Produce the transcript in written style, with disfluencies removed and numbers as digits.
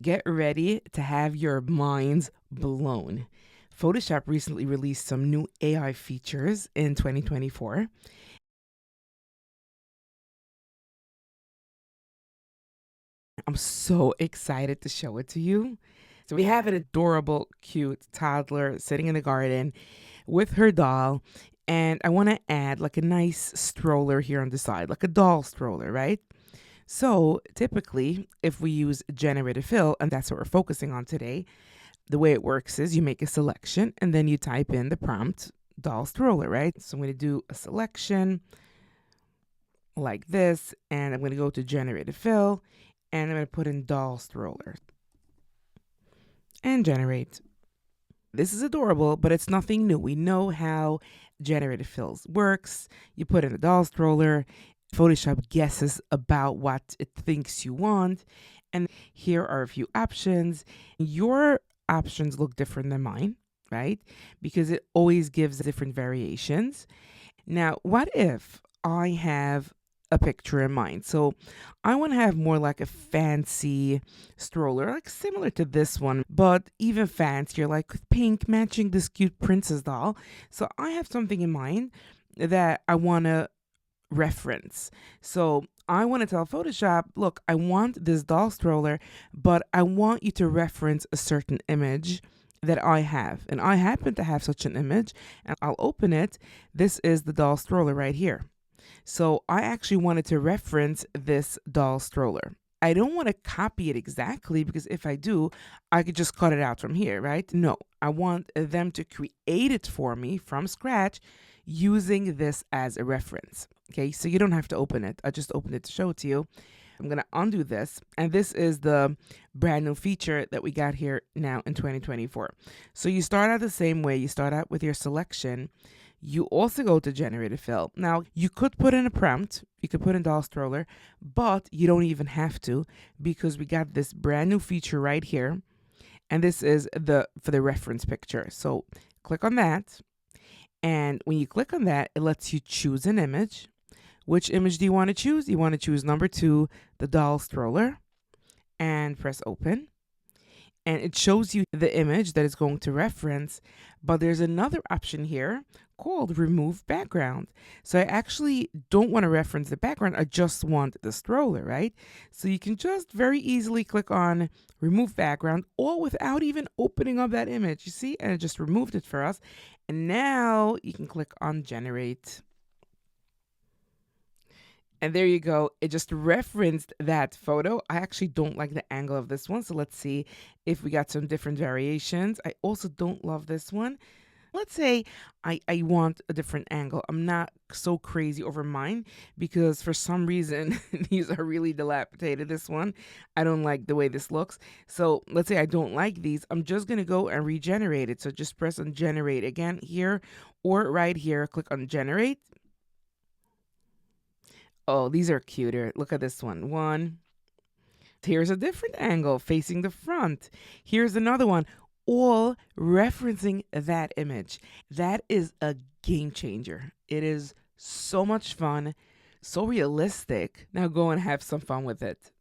Get ready to have your minds blown. Photoshop recently released some new AI features in 2024. I'm so excited to show it to you. So we have an adorable, cute toddler sitting in the garden with her doll. And I want to add like a nice stroller here on the side, like a doll stroller, right? So typically, if we use generative fill, and that's what we're focusing on today, the way it works is you make a selection and then you type in the prompt doll stroller, right? So I'm going to do a selection like this, and I'm going to go to generative fill, and I'm going to put in doll stroller and generate. This is adorable, but it's nothing new. We know how generative fills works. You put in a doll stroller, Photoshop guesses about what it thinks you want, and here are a few options. Your options look different than mine, right? Because it always gives different variations. Now, what if I have a picture in mind? So I want to have more like a fancy stroller, like similar to this one, but even fancier, like with pink matching this cute princess doll. So I have something in mind that I want to reference. So I want to tell Photoshop, look, I want this doll stroller, but I want you to reference a certain image that I have. And I happen to have such an image, and I'll open it. This is the doll stroller right here. So I actually wanted to reference this doll stroller. I don't want to copy it exactly, because if I do, I could just cut it out from here, right? No, I want them to create it for me from scratch using this as a reference. Okay, so you don't have to open it. I just opened it to show it to you. I'm going to undo this. And this is the brand new feature that we got here now in 2024. So you start out the same way. You start out with your selection. You also go to generative fill. Now, you could put in a prompt. You could put in doll stroller, but you don't even have to, because we got this brand new feature right here. And this is for the reference picture. So click on that. And when you click on that, it lets you choose an image. Which image do you want to choose? You want to choose number 2, the doll stroller, and press open. And it shows you the image that it's going to reference, but there's another option here called remove background. So I actually don't want to reference the background, I just want the stroller, right? So you can just very easily click on remove background, all without even opening up that image, you see? And it just removed it for us. And now you can click on generate. And there you go. It just referenced that photo. I actually don't like the angle of this one. So let's see if we got some different variations. I also don't love this one. Let's say I want a different angle. I'm not so crazy over mine, because for some reason, these are really dilapidated. This one, I don't like the way this looks. So let's say I don't like these. I'm just going to go and regenerate it. So just press on generate again here, or right here, click on generate. Oh, these are cuter. Look at this one. Here's a different angle facing the front. Here's another one, all referencing that image. That is a game changer. It is so much fun, so realistic. Now go and have some fun with it.